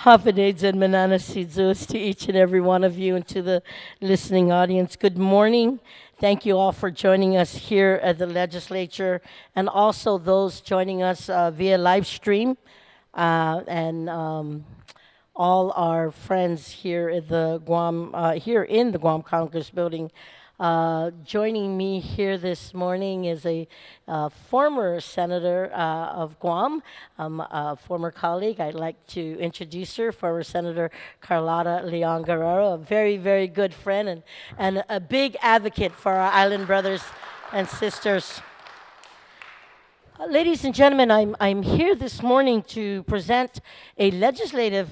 Hafidays and Mananasidzos to each and every one of you and to the listening audience. Good morning. Thank you all for joining us here at the legislature and also those joining us via live stream and all our friends here at the Guam, here in the Guam Congress building. Joining me here this morning is a former senator of Guam, a former colleague. I'd like to introduce her, former Senator Carlotta Leon Guerrero, a very, very good friend and a big advocate for our island brothers and sisters. Ladies and gentlemen, I'm here this morning to present a legislative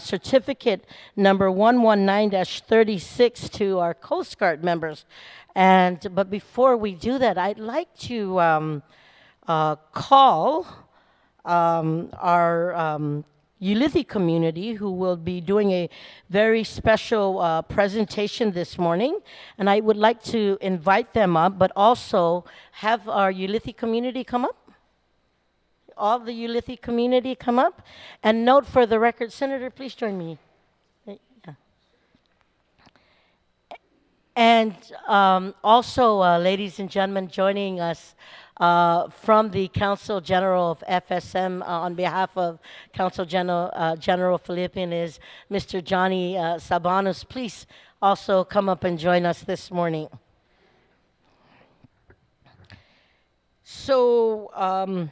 certificate number 119-36 to our Coast Guard members. But before we do that, I'd like to call our Ulithi community, who will be doing a very special presentation this morning. And I would like to invite them up, but also have our Ulithi community come up. All the Ulithi community come up. And note for the record, Senator, please join me. Yeah. And also, ladies and gentlemen, joining us from the Council General of FSM on behalf of Council General Philippine is Mr. Johnny Sabanos. Please also come up and join us this morning. So,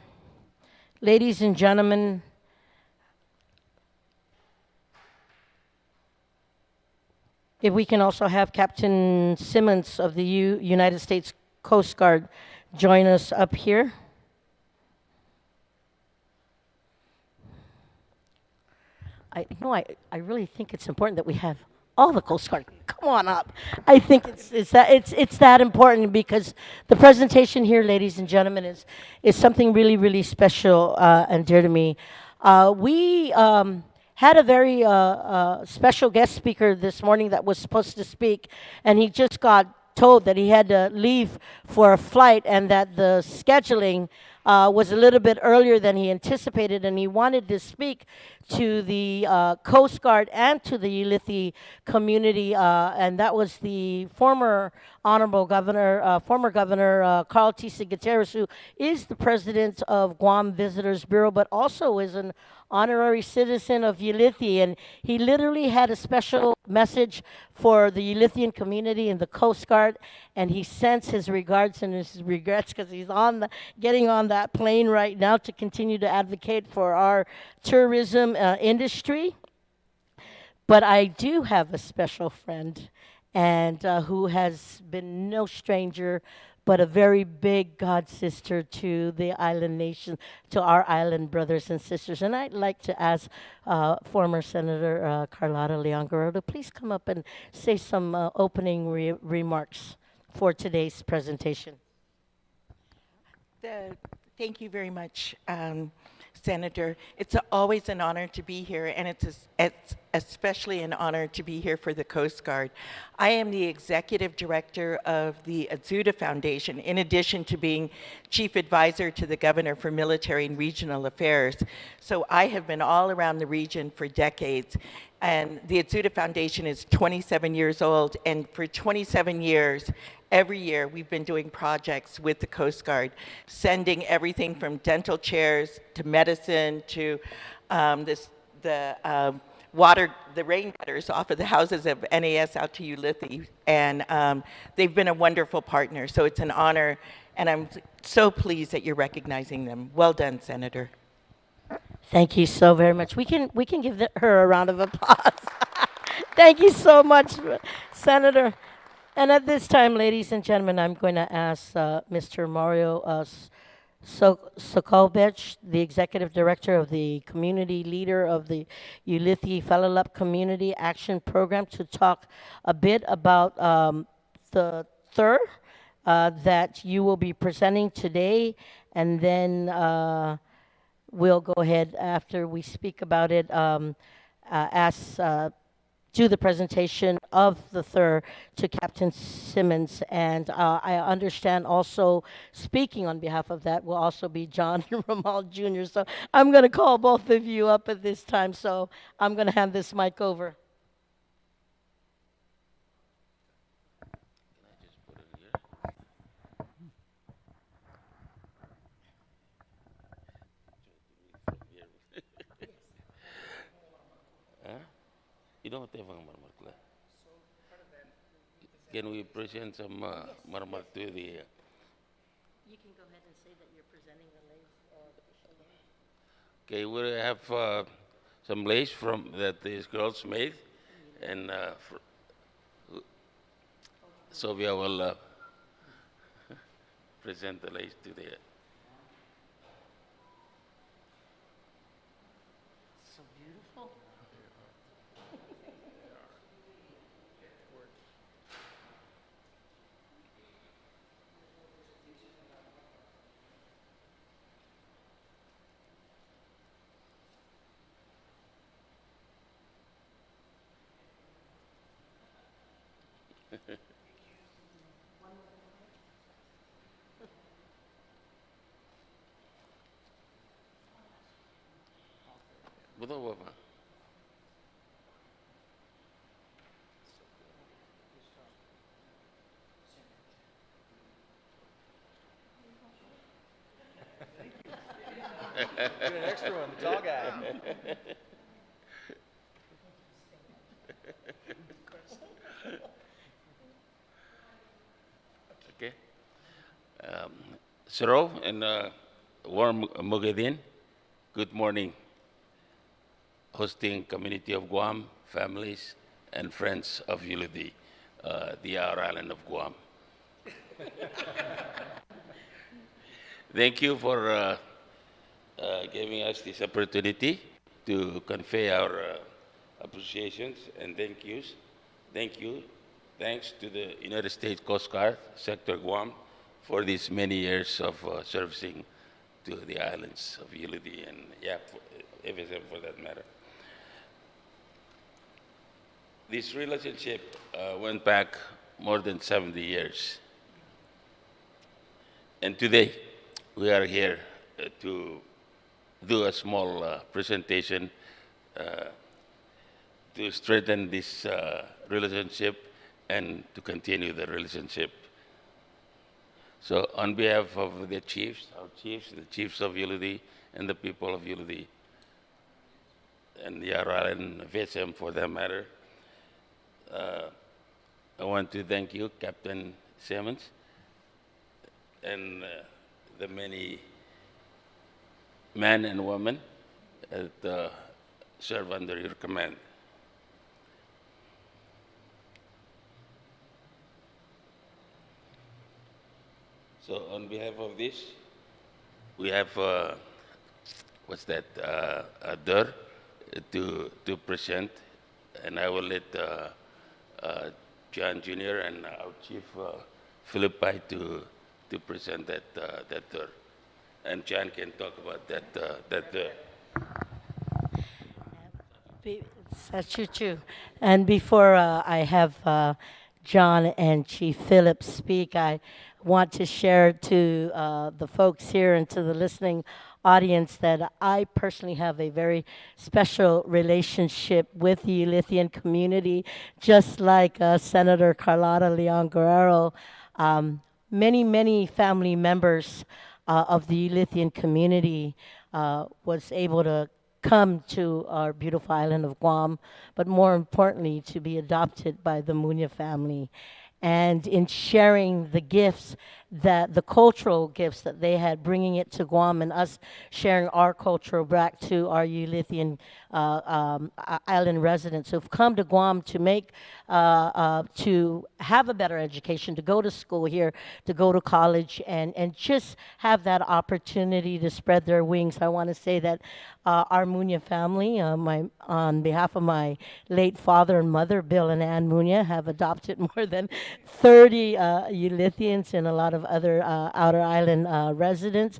ladies and gentlemen, if we can also have Captain Simmons of the United States Coast Guard join us up here. I really think it's important that we have all the Coast Guard come on up. I think it's that important because the presentation here, ladies and gentlemen, is something really, really special and dear to me. We had a very special guest speaker this morning that was supposed to speak, and he just got told that he had to leave for a flight and that the scheduling was a little bit earlier than he anticipated, and he wanted to speak to the Coast Guard and to the Ulithi community, and that was the former Honorable Governor, former Governor Carl T. Gutierrez, who is the president of Guam Visitors Bureau, but also is an honorary citizen of Ulithi, and he literally had a special message for the Ulithian community and the Coast Guard, and he sends his regards and his regrets because he's getting on that plane right now to continue to advocate for our tourism industry. But I do have a special friend, and who has been no stranger, but a very big God sister to the island nation, to our island brothers and sisters. And I'd like to ask former Senator Carlotta Leon Guerrero to please come up and say some opening remarks for today's presentation. Thank you very much, Senator. It's always an honor to be here, and it's especially an honor to be here for the Coast Guard. I am the executive director of the Azuda Foundation, in addition to being chief advisor to the governor for military and regional affairs. So I have been all around the region for decades. And the Azuda Foundation is 27 years old, and for 27 years, every year we've been doing projects with the Coast Guard, sending everything from dental chairs to medicine to the rain gutters off of the houses of NAS out to Ulithi, and they've been a wonderful partner. So it's an honor, and I'm so pleased that you're recognizing them. Well done, Senator. Thank you so very much. We can give her a round of applause. Thank you so much, Senator. And at this time, ladies and gentlemen, I'm going to ask Mr. Mario Sokolbech, the Executive Director of the Community Leader of the Ulithi Falalup Community Action Program, to talk a bit about the third that you will be presenting today, and then we'll go ahead after we speak about it, ask do the presentation of the third to Captain Simmons. And I understand also speaking on behalf of that will also be John Ramal Jr. So I'm going to call both of you up at this time. So I'm going to hand this mic over. Huh? You don't have marmar clay. Can we present some marmar to the? You can go ahead and say that you're presenting the lace. Okay, we have some lace from that these girls made, and Sylvia will present the lace to the. So beautiful. Betul Bapak? Get an extra one, the tall guy. Okay. Siro and warm Mugadin, good morning. Hosting community of Guam, families, and friends of Unity, the outer island of Guam. Thank you for giving us this opportunity to convey our appreciations and thank yous. Thank you. Thanks to the United States Coast Guard, Sector Guam, for these many years of servicing to the islands of Unity and FSM for that matter. This relationship went back more than 70 years. And today, we are here to do a small presentation to strengthen this relationship and to continue the relationship. So on behalf of the chiefs, our chiefs, the chiefs of Unity, and the people of Unity, and the Island FSM for that matter, I want to thank you, Captain Simmons, and the many men and women that serve under your command. So on behalf of this, we have, what's that, a door to present, and I will let John Jr. and our Chief Philippi to present that door. And John can talk about that door. That's true. And before I have John and Chief Philip speak, I want to share to the folks here and to the listening audience that I personally have a very special relationship with the Lithian community, just like Senator Carlotta Leon Guerrero. Many family members of the Lithian community was able to come to our beautiful island of Guam, but more importantly, to be adopted by the Muña family. And in sharing the gifts, that the cultural gifts that they had, bringing it to Guam, and us sharing our culture back to our Ulithian island residents who've come to Guam to make, to have a better education, to go to school here, to go to college, and just have that opportunity to spread their wings. I want to say that our Muña family, on behalf of my late father and mother, Bill and Ann Muña, have adopted more than 30 Ulithians and a lot of other outer island residents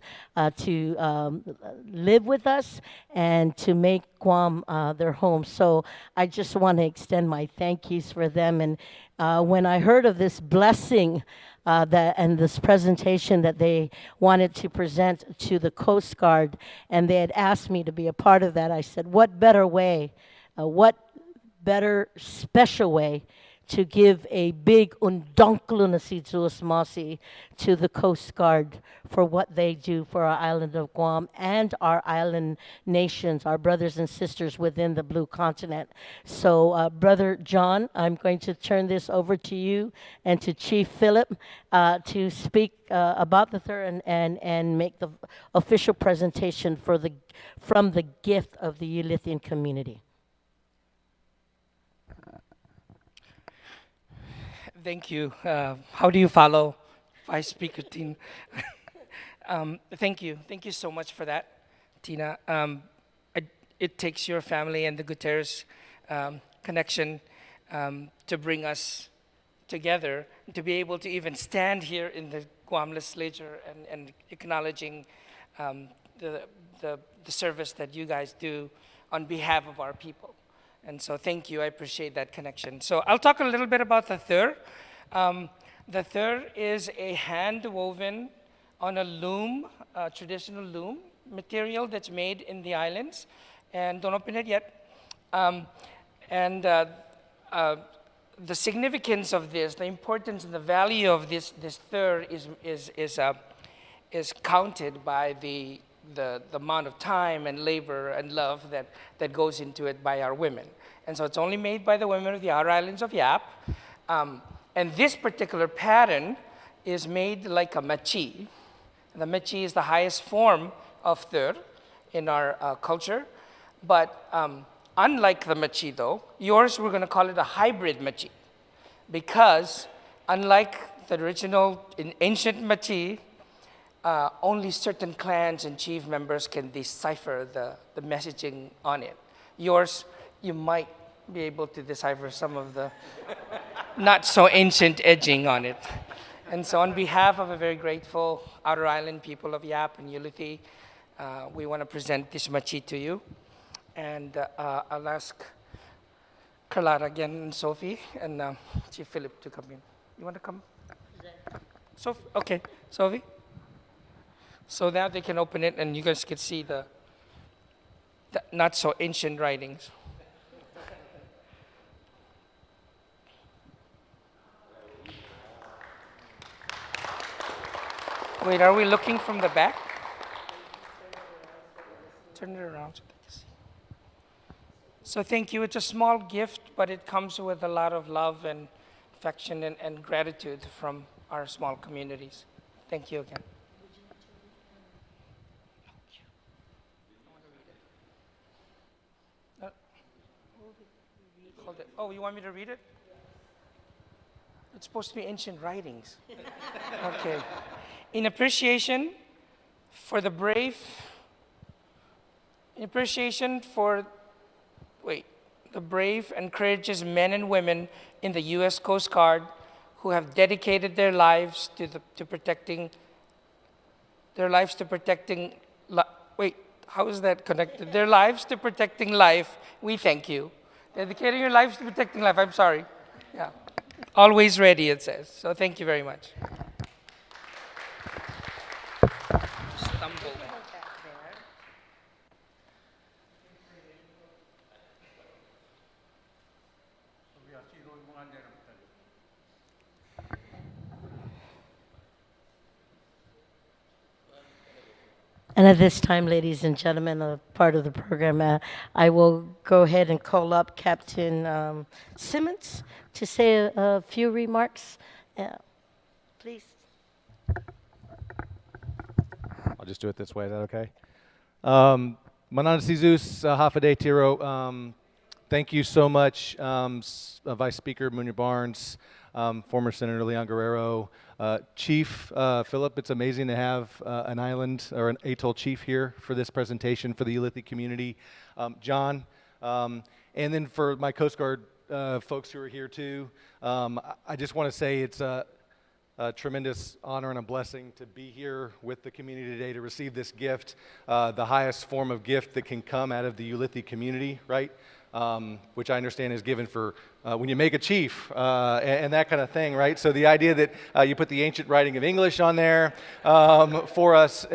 to live with us and to make Guam their home. So I just want to extend my thank yous for them. And when I heard of this blessing that and this presentation that they wanted to present to the Coast Guard, and they had asked me to be a part of that, I said, what better way, what better special way to give a big undonklo na si Zeus Masi to the Coast Guard for what they do for our island of Guam and our island nations, our brothers and sisters within the Blue Continent. So, Brother John, I'm going to turn this over to you and to Chief Philip to speak about the third and make the official presentation for from the gift of the Ulithian community. Thank you. How do you follow Vice Speaker Tina? Thank you. Thank you so much for that, Tina. It takes your family and the Gutierrez connection to bring us together, to be able to even stand here in the Guam legislature and acknowledging the service that you guys do on behalf of our people. And so thank you, I appreciate that connection. So I'll talk a little bit about the thir. The thir is a hand-woven on a loom, traditional loom material that's made in the islands. And don't open it yet. The significance of this, the importance and the value of this thir is counted by the amount of time and labor and love that goes into it by our women. And so it's only made by the women of the outer islands of Yap. And this particular pattern is made like a machi. The machi is the highest form of thir in our culture. But unlike the machi though, yours we're gonna call it a hybrid machi. Because unlike the original ancient machi, only certain clans and chief members can decipher the messaging on it. Yours, you might be able to decipher some of the not so ancient edging on it. And so on behalf of a very grateful outer island people of Yap and Ulithi, we want to present this machi to you. And I'll ask Carlotta again and Sophie and Chief Philip to come in. You want to come? Sophie? Okay, Sophie? So now they can open it and you guys can see the not so ancient writings. Wait, are we looking from the back? Turn it around so they can see. So thank you. It's a small gift, but it comes with a lot of love and affection and gratitude from our small communities. Thank you again. Hold it. Oh, you want me to read it? It's supposed to be ancient writings. Okay. In appreciation for the brave, the brave and courageous men and women in the U.S. Coast Guard who have dedicated their lives to protecting how is that connected? Their lives to protecting life, we thank you. Dedicating your lives to protecting life, I'm sorry. Yeah. Always ready, it says. So thank you very much. And at this time, ladies and gentlemen, a part of the program, I will go ahead and call up Captain Simmons to say a few remarks. Please. I'll just do it this way. Is that okay? Manana Zeus, Hafade Tiro. Thank you so much, Vice Speaker Muña Barnes, former Senator Leon Guerrero, Chief Philip. It's amazing to have an island or an atoll chief here for this presentation for the Ulithi community. John, and then for my Coast Guard folks who are here too. I just want to say it's a tremendous honor and a blessing to be here with the community today to receive this gift, the highest form of gift that can come out of the Ulithi community, right? Which I understand is given for when you make a chief and that kind of thing, right? So the idea that you put the ancient writing of English on there for us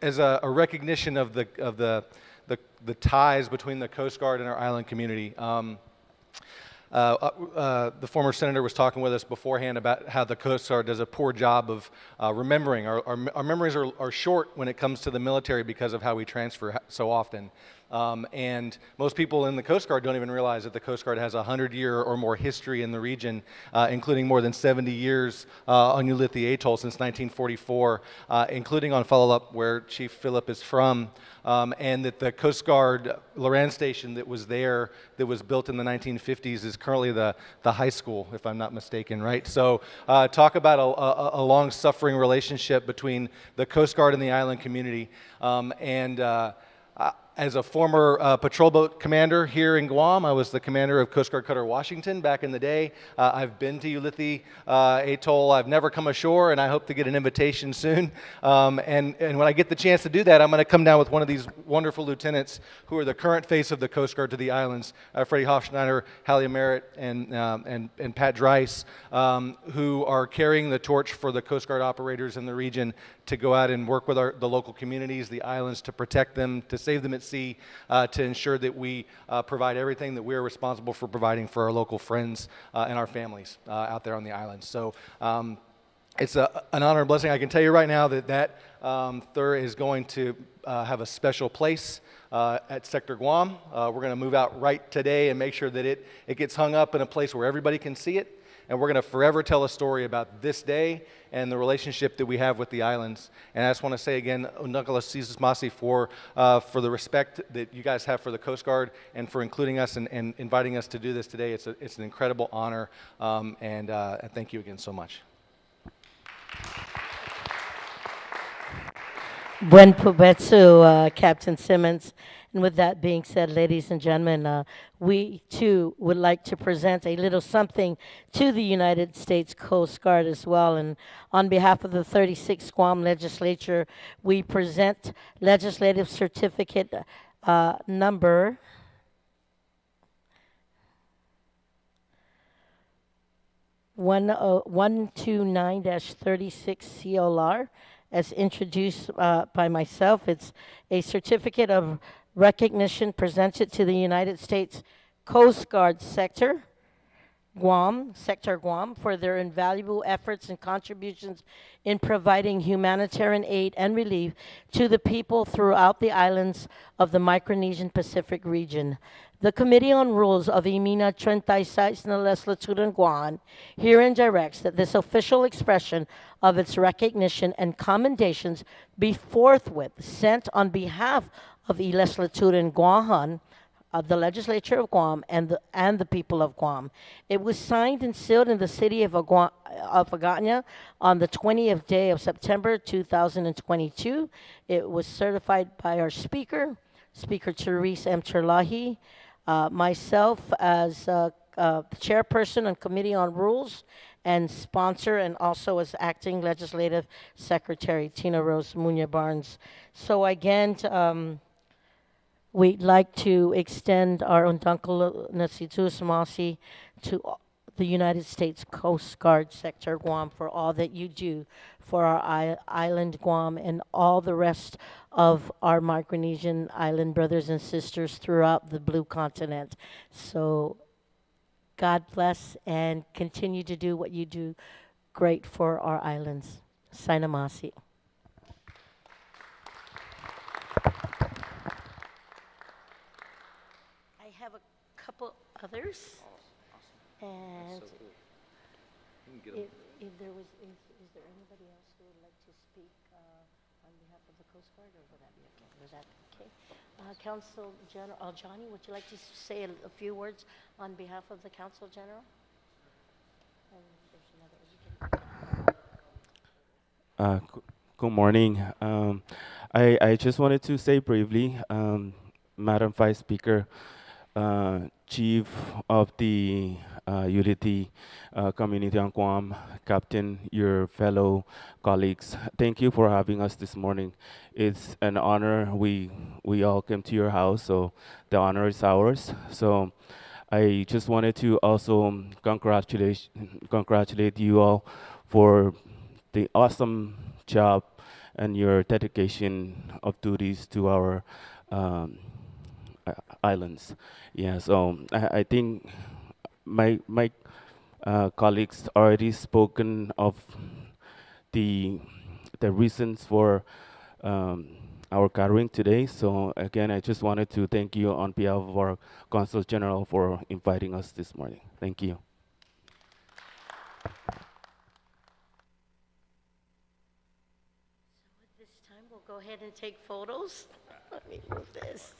as a recognition of the ties between the Coast Guard and our island community. The former senator was talking with us beforehand about how the Coast Guard does a poor job of remembering. Our memories are short when it comes to the military because of how we transfer so often. And most people in the Coast Guard don't even realize that the Coast Guard has a 100-year or more history in the region, including more than 70 years on Ulithi Atoll since 1944, including on follow-up where Chief Philip is from, and that the Coast Guard Loran Station that was there, that was built in the 1950s, is currently the high school, if I'm not mistaken, right? So talk about a long-suffering relationship between the Coast Guard and the island community. As a former patrol boat commander here in Guam, I was the commander of Coast Guard Cutter Washington back in the day. I've been to Ulithi Atoll. I've never come ashore, and I hope to get an invitation soon. And when I get the chance to do that, I'm going to come down with one of these wonderful lieutenants who are the current face of the Coast Guard to the islands, Freddie Hofschneider, Hallie Merritt, and Pat Dreiss, who are carrying the torch for the Coast Guard operators in the region to go out and work with the local communities, the islands, to protect them, to save them at sea, to ensure that we provide everything that we are responsible for providing for our local friends and our families out there on the islands. So it's an honor and blessing. I can tell you right now that Thur is going to have a special place at Sector Guam. We're going to move out right today and make sure that it gets hung up in a place where everybody can see it. And we're going to forever tell a story about this day and the relationship that we have with the islands. And I just want to say again, Unakala Sizes Masi for the respect that you guys have for the Coast Guard and for including us and inviting us to do this today. It's an incredible honor, and thank you again so much. Buen Pubetsu, Captain Simmons. And with that being said, ladies and gentlemen, we too would like to present a little something to the United States Coast Guard as well. And on behalf of the 36th Guam Legislature, we present Legislative Certificate number 129-36 CLR. As introduced by myself, it's a certificate of recognition presented to the United States Coast Guard Sector Guam for their invaluable efforts and contributions in providing humanitarian aid and relief to the people throughout the islands of the Micronesian Pacific region. The Committee on Rules of Imina 36 na Legislaturan Guam herein directs that this official expression of its recognition and commendations be forthwith sent on behalf of the Legislaturan Guaman, of the Legislature of Guam, and the people of Guam. It was signed and sealed in the city of Agana on the 20th day of September 2022. It was certified by our Speaker Therese M. Terlahi, myself as chairperson on Committee on Rules and sponsor, and also as acting legislative secretary, Tina Rose Muña Barnes. So again, we'd like to extend our undankal nasitus masi to the United States Coast Guard Sector Guam for all that you do for our island Guam and all the rest of our Micronesian island brothers and sisters throughout the Blue Continent. So God bless and continue to do what you do great for our islands. Sainamasi. I have a couple others. And if there was, is there anybody else who would like to speak on behalf of the Coast Guard, or would that be okay? Was that okay? Council General Johnny, would you like to say a few words on behalf of the Council General? And there's another. Good morning. I just wanted to say briefly, Madam Vice Speaker, Chief of the Unity Community on Guam, Captain, your fellow colleagues, thank you for having us this morning. It's an honor. We all came to your house, so the honor is ours. So I just wanted to also congratulate you all for the awesome job and your dedication of duties to our um, islands. Yeah, so I think my colleagues already spoken of the the reasons for um, our gathering today. So again, I just wanted to thank you on behalf of our Consul General for inviting us this morning. Thank you. This time we'll go ahead and take photos. Let me move this.